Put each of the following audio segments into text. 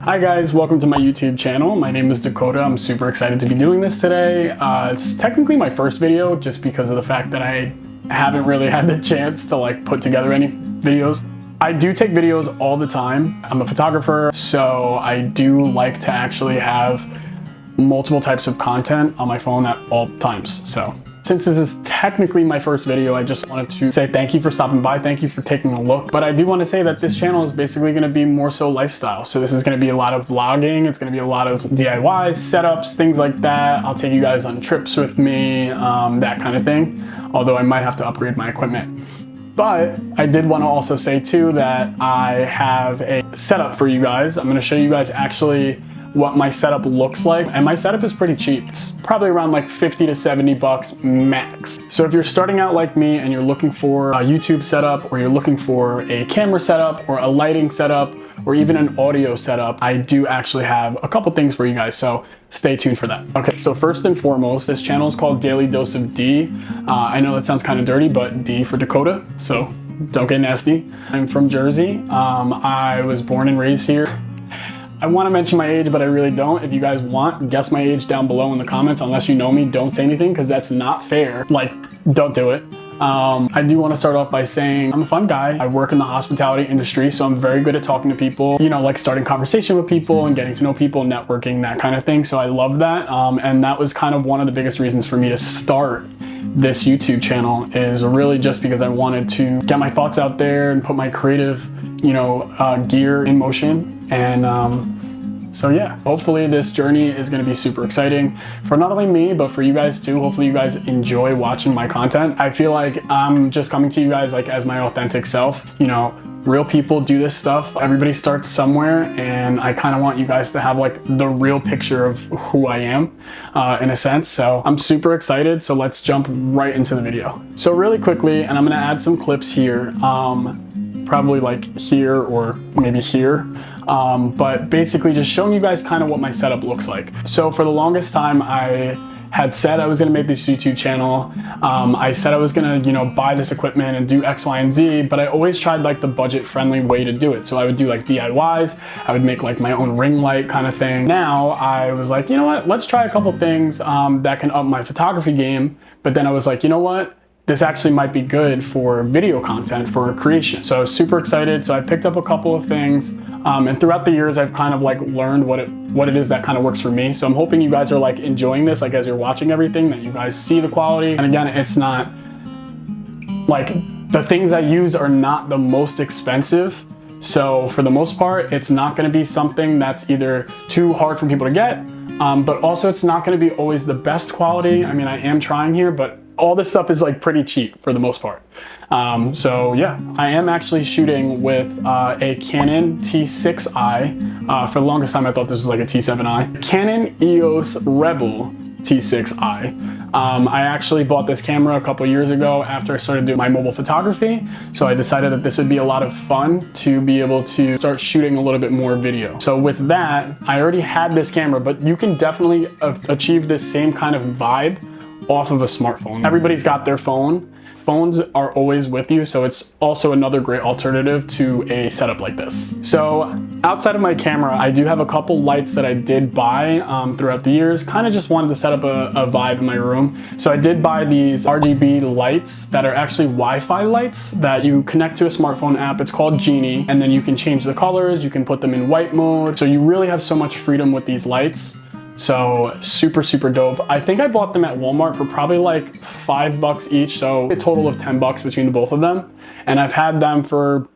Hi guys, welcome to my YouTube channel. My name is Dakota. I'm super excited to be doing this today. It's technically my first video just because of the fact that I haven't really had the chance to put together any videos. I do take videos all the time. I'm a photographer, so I do like to actually have multiple types of content on my phone at all times. So since this is technically my first video, I just wanted to say thank you for stopping by. Thank you for taking a look. But I do want to say that this channel is basically going to be more so lifestyle. So this is going to be a lot of vlogging. It's going to be a lot of DIYs, setups, things like that. I'll take you guys on trips with me, that kind of thing. Although I might have to upgrade my equipment. But I did want to also say too that I have a setup for you guys. I'm going to show you guys actually what my setup looks like, and my setup is pretty cheap. It's probably around like 50 to 70 bucks max. So if you're starting out like me and you're looking for a YouTube setup, or you're looking for a camera setup or a lighting setup or even an audio setup, I do actually have a couple things for you guys, so stay tuned for that. Okay, so first and foremost, this channel is called DailyDoseOfD. I know that sounds kind of dirty, but D for Dakota, so don't get nasty. I'm from Jersey. I was born and raised here. I want to mention my age, but I really don't. If you guys want, guess my age down below in the comments. Unless you know me, don't say anything because that's not fair. Don't do it. I do want to start off by saying I'm a fun guy. I work in the hospitality industry, so I'm very good at talking to people, like starting conversation with people and getting to know people, networking, that kind of thing. So I love that. And that was kind of one of the biggest reasons for me to start this YouTube channel, is really just because I wanted to get my thoughts out there and put my creative, gear in motion. And so yeah, hopefully this journey is going to be super exciting for not only me, but for you guys too. Hopefully you guys enjoy watching my content. I feel like I'm just coming to you guys as my authentic self. Real people do this stuff. Everybody starts somewhere, and I kind of want you guys to have the real picture of who I am, in a sense. So I'm super excited. So let's jump right into the video. So really quickly, and I'm gonna add some clips here, probably here or maybe here. But basically just showing you guys kind of what my setup looks like. So for the longest time, I had said I was gonna make this YouTube channel. I said I was gonna, buy this equipment and do X, Y, and Z, but I always tried the budget-friendly way to do it. So I would do DIYs, I would make my own ring light kind of thing. Now I was like, you know what, let's try a couple things that can up my photography game. But then I was like, you know what? This actually might be good for video content, for creation. So I was super excited. So I picked up a couple of things. And throughout the years, I've kind of learned what it is that kind of works for me. So I'm hoping you guys are enjoying this, as you're watching everything, that you guys see the quality. And again, it's not the things I use are not the most expensive. So for the most part, it's not going to be something that's either too hard for people to get, but also it's not going to be always the best quality. I mean, I am trying here, but all this stuff is pretty cheap for the most part. So yeah, I am actually shooting with a Canon T6i. For the longest time, I thought this was a T7i. Canon EOS Rebel T6i. I actually bought this camera a couple years ago after I started doing my mobile photography. So I decided that this would be a lot of fun to be able to start shooting a little bit more video. So with that, I already had this camera, but you can definitely achieve this same kind of vibe off of a smartphone. Everybody's got their phone. Phones are always with you, so it's also another great alternative to a setup like this. So outside of my camera, I do have a couple lights that I did buy throughout the years. Kind of just wanted to set up a vibe in my room. So I did buy these RGB lights that are actually Wi-Fi lights that you connect to a smartphone app. It's called Genie, and then you can change the colors. You can put them in white mode. So you really have so much freedom with these lights. So super, super dope. I think I bought them at Walmart for probably $5 each. So a total of 10 bucks between the both of them. And I've had them for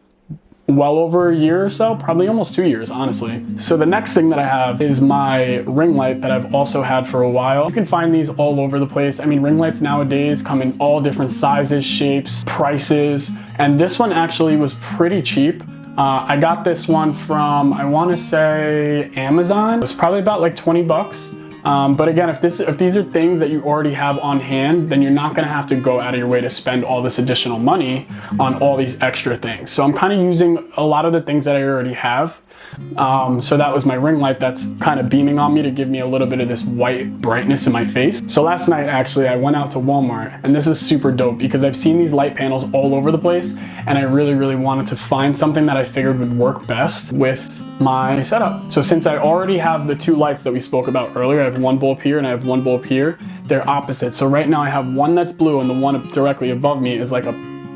well over a year or so, probably almost 2 years, honestly. So the next thing that I have is my ring light that I've also had for a while. You can find these all over the place. I mean, ring lights nowadays come in all different sizes, shapes, prices. And this one actually was pretty cheap. I got this one from, I want to say Amazon. It was probably about 20 bucks. But again, if these are things that you already have on hand, then you're not gonna have to go out of your way to spend all this additional money on all these extra things. So I'm kind of using a lot of the things that I already have. So that was my ring light that's kind of beaming on me to give me a little bit of this white brightness in my face. So last night, actually, I went out to Walmart, and this is super dope because I've seen these light panels all over the place, and I really wanted to find something that I figured would work best with my setup. So since I already have the two lights that we spoke about earlier, I have one bulb here and I have one bulb here, they're opposite. So right now I have one that's blue and the one directly above me is like a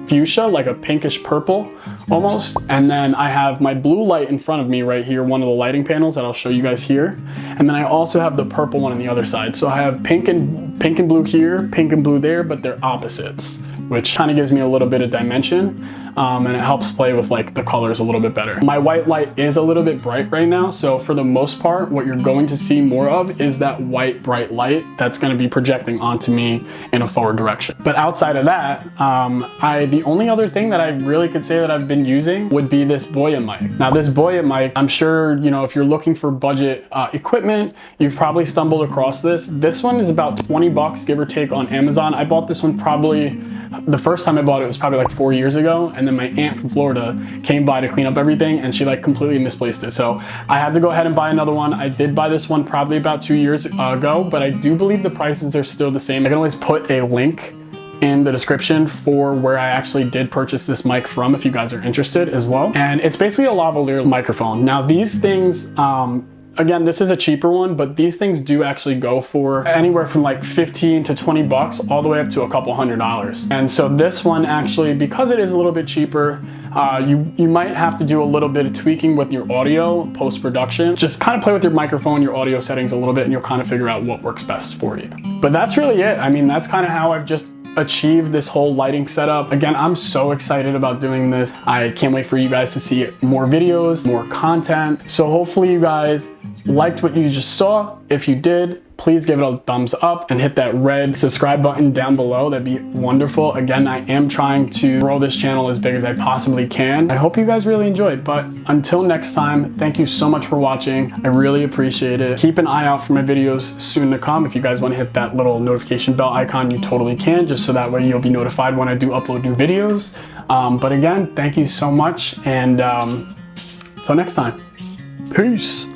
fuchsia, like a pinkish purple almost. And then I have my blue light in front of me right here, one of the lighting panels that I'll show you guys here. And then I also have the purple one on the other side. So I have pink and blue here, pink and blue there, but they're opposites, which kind of gives me a little bit of dimension. And it helps play with like the colors a little bit better. My white light is a little bit bright right now, so for the most part, what you're going to see more of is that white bright light that's going to be projecting onto me in a forward direction. But outside of that, the only other thing that I really could say that I've been using would be this Boya mic. Now this Boya mic, I'm sure, you know, if you're looking for budget equipment, you've probably stumbled across this. This one is about 20 bucks, give or take, on Amazon. I bought this one probably, the first time I bought it was probably like 4 years ago, and then my aunt from Florida came by to clean up everything and she like completely misplaced it. So I had to go ahead and buy another one. I did buy this one probably about 2 years ago, but I do believe the prices are still the same. I can always put a link in the description for where I actually did purchase this mic from if you guys are interested as well. And it's basically a lavalier microphone. Now these things, again, this is a cheaper one, but these things do actually go for anywhere from like 15 to 20 bucks all the way up to a couple $100. And so this one actually, because it is a little bit cheaper, you might have to do a little bit of tweaking with your audio post-production. Just kind of play with your microphone, your audio settings a little bit, and you'll kind of figure out what works best for you. But that's really it. I mean, that's kind of how I've just achieve this whole lighting setup. Again, I'm so excited about doing this. I can't wait for you guys to see more videos, more content. So hopefully you guys liked what you just saw. If you did, please give it a thumbs up and hit that red subscribe button down below. That'd be wonderful. Again, I am trying to grow this channel as big as I possibly can. I hope you guys really enjoyed, but until next time, thank you so much for watching. I really appreciate it. Keep an eye out for my videos soon to come. If you guys want to hit that little notification bell icon, you totally can, just so that way you'll be notified when I do upload new videos. But again, thank you so much, and until next time, peace.